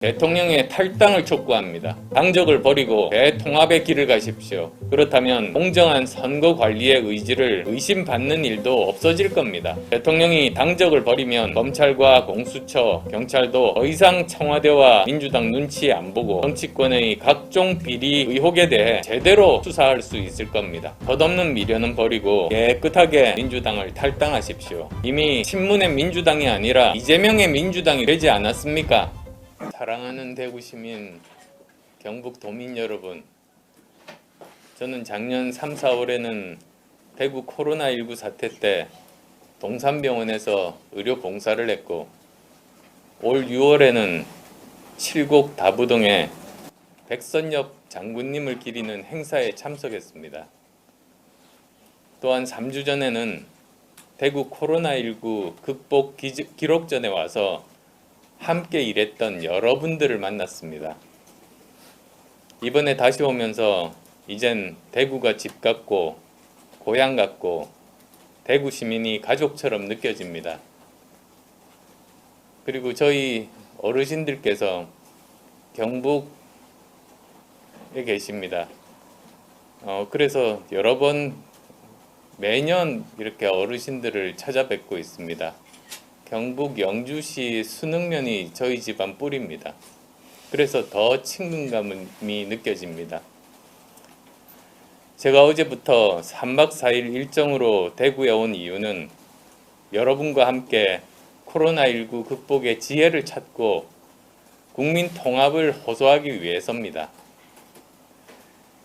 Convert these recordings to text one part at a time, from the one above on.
대통령의 탈당을 촉구합니다. 당적을 버리고 대통합의 길을 가십시오. 그렇다면 공정한 선거 관리의 의지를 의심받는 일도 없어질 겁니다. 대통령이 당적을 버리면 검찰과 공수처, 경찰도 더 이상 청와대와 민주당 눈치 안 보고 정치권의 각종 비리 의혹에 대해 제대로 수사할 수 있을 겁니다. 덧없는 미련은 버리고 깨끗하게 민주당을 탈당하십시오. 이미 친문의 민주당이 아니라 이재명의 민주당이 되지 않았습니까? 사랑하는 대구 시민, 경북 도민 여러분, 저는 작년 3, 4월에는 대구 코로나19 사태 때 동산병원에서 의료 봉사를 했고, 올 6월에는 칠곡 다부동에 백선엽 장군님을 기리는 행사에 참석했습니다. 또한 3주 전에는 대구 코로나19 극복 기록전에 와서 함께 일했던 여러분들을 만났습니다. 이번에 다시 오면서 이젠 대구가 집 같고 고향 같고 대구 시민이 가족처럼 느껴집니다. 그리고 저희 어르신들께서 경북에 계십니다. 그래서 여러 번 매년 이렇게 어르신들을 찾아뵙고 있습니다. 경북 영주시 순흥면이 저희 집안 뿌리입니다. 그래서 더 친근감이 느껴집니다. 제가 어제부터 3박 4일 일정으로 대구에 온 이유는 여러분과 함께 코로나19 극복의 지혜를 찾고 국민 통합을 호소하기 위해서입니다.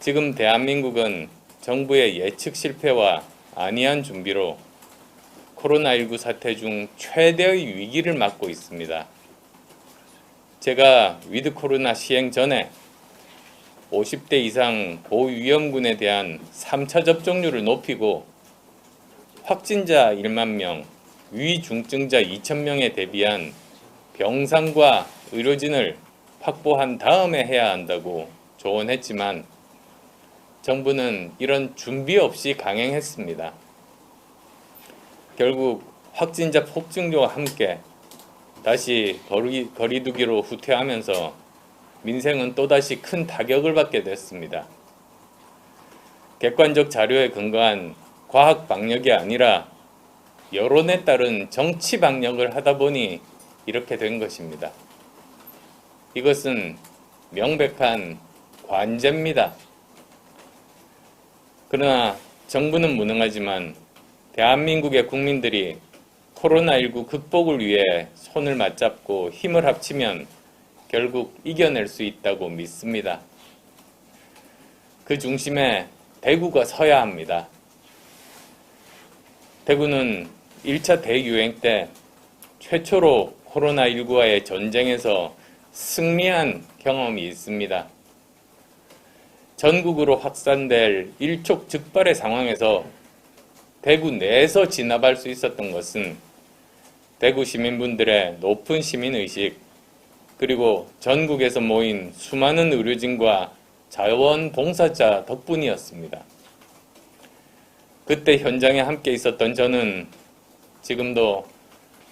지금 대한민국은 정부의 예측 실패와 안이한 준비로 코로나19 사태 중 최대의 위기를 맞고 있습니다. 제가 위드 코로나 시행 전에 50대 이상 고위험군에 대한 3차 접종률을 높이고 확진자 1만 명, 위중증자 2,000명에 대비한 병상과 의료진을 확보한 다음에 해야 한다고 조언했지만 정부는 이런 준비 없이 강행했습니다. 결국 확진자 폭증과 함께 다시 거리두기로 후퇴하면서 민생은 또다시 큰 타격을 받게 됐습니다. 객관적 자료에 근거한 과학 방역이 아니라 여론에 따른 정치 방역을 하다 보니 이렇게 된 것입니다. 이것은 명백한 관제입니다. 그러나 정부는 무능하지만 대한민국의 국민들이 코로나19 극복을 위해 손을 맞잡고 힘을 합치면 결국 이겨낼 수 있다고 믿습니다. 그 중심에 대구가 서야 합니다. 대구는 1차 대유행 때 최초로 코로나19와의 전쟁에서 승리한 경험이 있습니다. 전국으로 확산될 일촉즉발의 상황에서 대구 내에서 진압할 수 있었던 것은 대구 시민분들의 높은 시민의식, 그리고 전국에서 모인 수많은 의료진과 자원봉사자 덕분이었습니다. 그때 현장에 함께 있었던 저는 지금도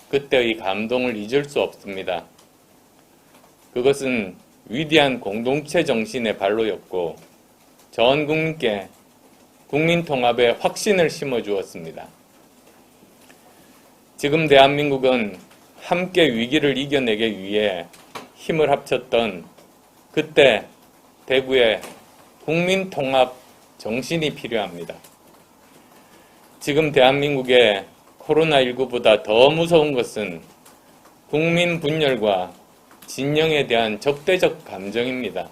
그때의 감동을 잊을 수 없습니다. 그것은 위대한 공동체 정신의 발로였고 전 국민께 국민 통합의 확신을 심어주었습니다. 지금 대한민국은 함께 위기를 이겨내기 위해 힘을 합쳤던 그때 대구의 국민 통합 정신이 필요합니다. 지금 대한민국의 코로나19보다 더 무서운 것은 국민 분열과 진영에 대한 적대적 감정입니다.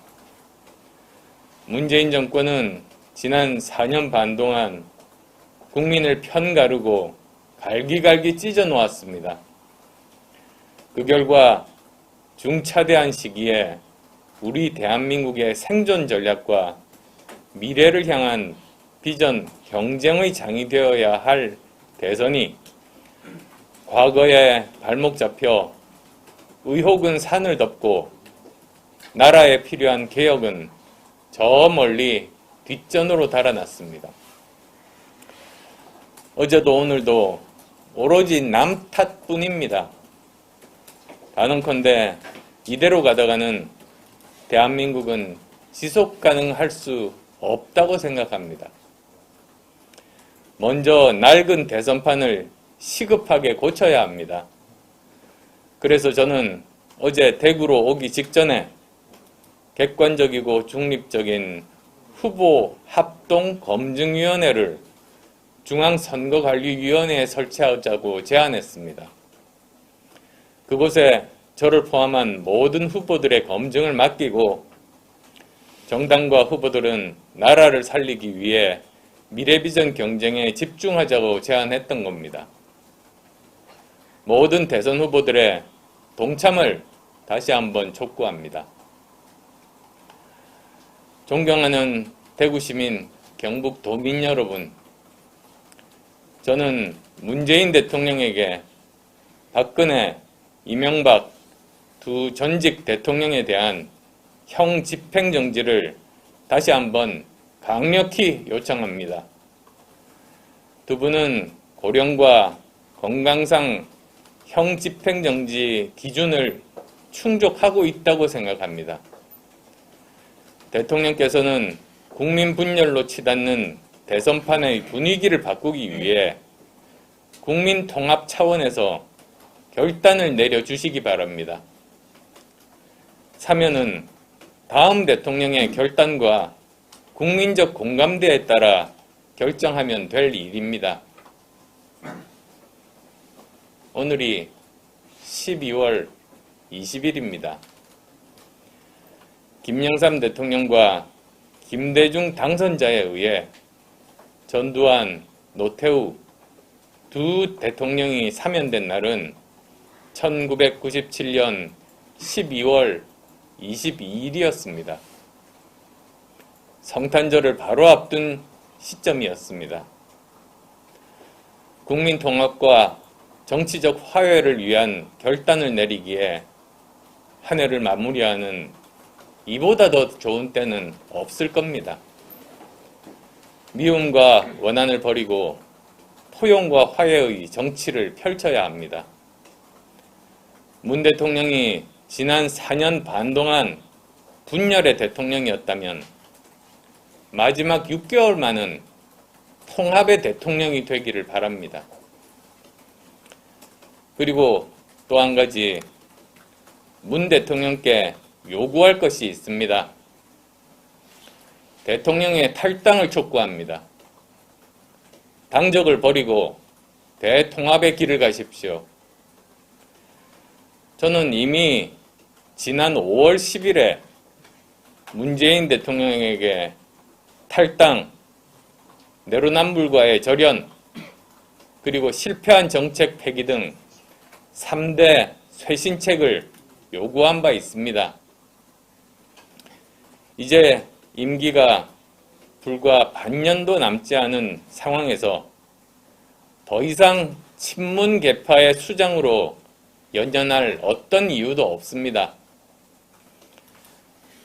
문재인 정권은 지난 4년 반 동안 국민을 편가르고 갈기갈기 찢어 놓았습니다. 그 결과 중차대한 시기에 우리 대한민국의 생존 전략과 미래를 향한 비전 경쟁의 장이 되어야 할 대선이 과거에 발목 잡혀 의혹은 산을 덮고 나라에 필요한 개혁은 저 멀리 뒷전으로 달아났습니다. 어제도 오늘도 오로지 남 탓뿐입니다. 단언컨대 이대로 가다가는 대한민국은 지속 가능할 수 없다고 생각합니다. 먼저 낡은 대선판을 시급하게 고쳐야 합니다. 그래서 저는 어제 대구로 오기 직전에 객관적이고 중립적인 후보 합동검증위원회를 중앙선거관리위원회에 설치하자고 제안했습니다. 그곳에 저를 포함한 모든 후보들의 검증을 맡기고 정당과 후보들은 나라를 살리기 위해 미래비전 경쟁에 집중하자고 제안했던 겁니다. 모든 대선 후보들의 동참을 다시 한번 촉구합니다. 존경하는 대구시민, 경북도민 여러분, 저는 문재인 대통령에게 박근혜, 이명박 두 전직 대통령에 대한 형 집행정지를 다시 한번 강력히 요청합니다. 두 분은 고령과 건강상 형 집행정지 기준을 충족하고 있다고 생각합니다. 대통령께서는 국민 분열로 치닫는 대선판의 분위기를 바꾸기 위해 국민 통합 차원에서 결단을 내려주시기 바랍니다. 사면은 다음 대통령의 결단과 국민적 공감대에 따라 결정하면 될 일입니다. 오늘이 12월 20일입니다. 김영삼 대통령과 김대중 당선자에 의해 전두환, 노태우 두 대통령이 사면된 날은 1997년 12월 22일이었습니다. 성탄절을 바로 앞둔 시점이었습니다. 국민 통합과 정치적 화해를 위한 결단을 내리기에 한 해를 마무리하는 이보다 더 좋은 때는 없을 겁니다. 미움과 원한을 버리고 포용과 화해의 정치를 펼쳐야 합니다. 문 대통령이 지난 4년 반 동안 분열의 대통령이었다면 마지막 6개월만은 통합의 대통령이 되기를 바랍니다. 그리고 또 한 가지 문 대통령께 요구할 것이 있습니다. 대통령의 탈당을 촉구합니다. 당적을 버리고 대통합의 길을 가십시오. 저는 이미 지난 5월 10일에 문재인 대통령에게 탈당, 내로남불과의 절연, 그리고 실패한 정책 폐기 등 3대 쇄신책을 요구한 바 있습니다. 이제 임기가 불과 반년도 남지 않은 상황에서 더 이상 친문 계파의 수장으로 연연할 어떤 이유도 없습니다.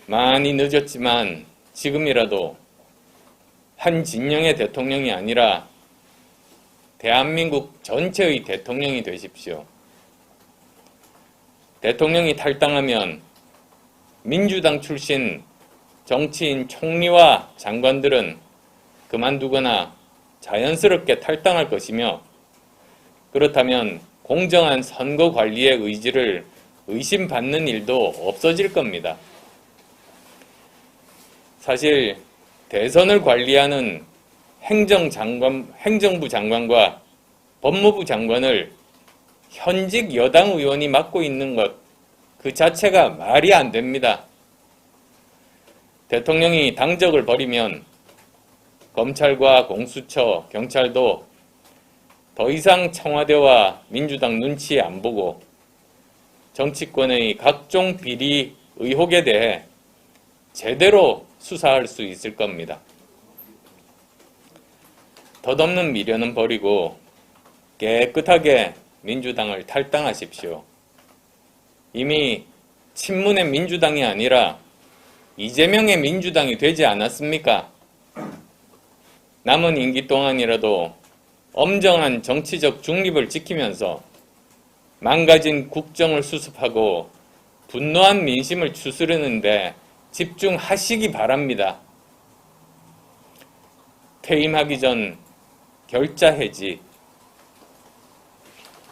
많이 늦었지만 지금이라도 한 진영의 대통령이 아니라 대한민국 전체의 대통령이 되십시오. 대통령이 탈당하면 민주당 출신 정치인 총리와 장관들은 그만두거나 자연스럽게 탈당할 것이며, 그렇다면 공정한 선거 관리의 의지를 의심받는 일도 없어질 겁니다. 사실 대선을 관리하는 행정부 장관과 법무부 장관을 현직 여당 의원이 맡고 있는 것 그 자체가 말이 안 됩니다. 대통령이 당적을 버리면 검찰과 공수처, 경찰도 더 이상 청와대와 민주당 눈치 안 보고 정치권의 각종 비리 의혹에 대해 제대로 수사할 수 있을 겁니다. 덧없는 미련은 버리고 깨끗하게 민주당을 탈당하십시오. 이미 친문의 민주당이 아니라 이재명의 민주당이 되지 않았습니까? 남은 임기 동안이라도 엄정한 정치적 중립을 지키면서 망가진 국정을 수습하고 분노한 민심을 추스르는데 집중하시기 바랍니다. 퇴임하기 전 결자 해지,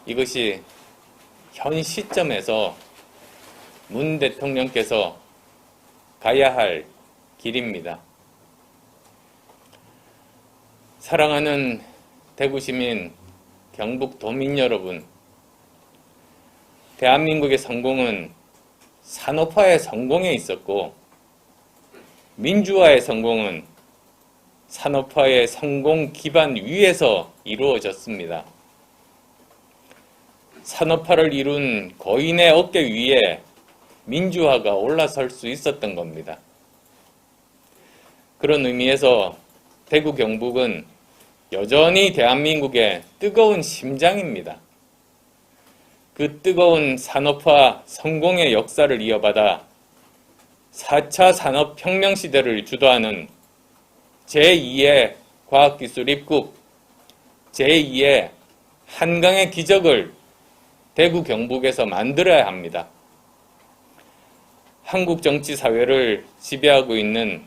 이것이 현 시점에서 문 대통령께서 가야 할 길입니다. 사랑하는 대구시민, 경북도민 여러분, 대한민국의 성공은 산업화의 성공에 있었고 민주화의 성공은 산업화의 성공 기반 위에서 이루어졌습니다. 산업화를 이룬 거인의 어깨 위에 민주화가 올라설 수 있었던 겁니다. 그런 의미에서 대구 경북은 여전히 대한민국의 뜨거운 심장입니다. 그 뜨거운 산업화 성공의 역사를 이어받아 4차 산업혁명 시대를 주도하는 제2의 과학기술 입국, 제2의 한강의 기적을 대구 경북에서 만들어야 합니다. 한국 정치 사회를 지배하고 있는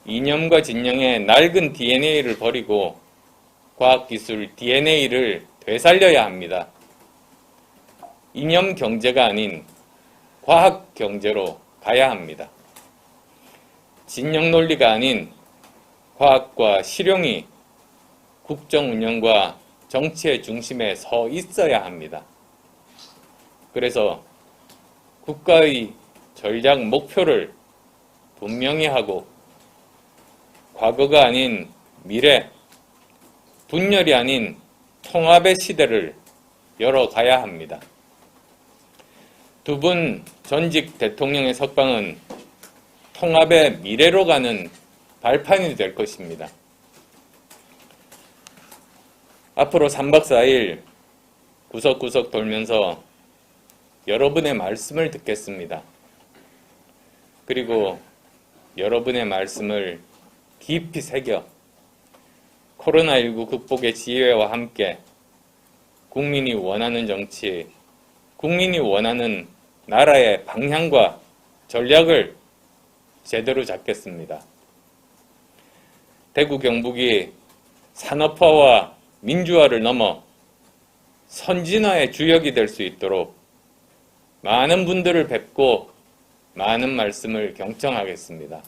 이념과 진영의 낡은 DNA를 버리고 과학기술 DNA를 되살려야 합니다. 이념 경제가 아닌 과학 경제로 가야 합니다. 진영 논리가 아닌 과학과 실용이 국정 운영과 정치의 중심에 서 있어야 합니다. 그래서 국가의 전략 목표를 분명히 하고 과거가 아닌 미래, 분열이 아닌 통합의 시대를 열어가야 합니다. 두 분 전직 대통령의 석방은 통합의 미래로 가는 발판이 될 것입니다. 앞으로 3박 4일 구석구석 돌면서 여러분의 말씀을 듣겠습니다. 그리고 여러분의 말씀을 깊이 새겨 코로나19 극복의 지혜와 함께 국민이 원하는 정치, 국민이 원하는 나라의 방향과 전략을 제대로 잡겠습니다. 대구 경북이 산업화와 민주화를 넘어 선진화의 주역이 될 수 있도록 많은 분들을 뵙고 많은 말씀을 경청하겠습니다.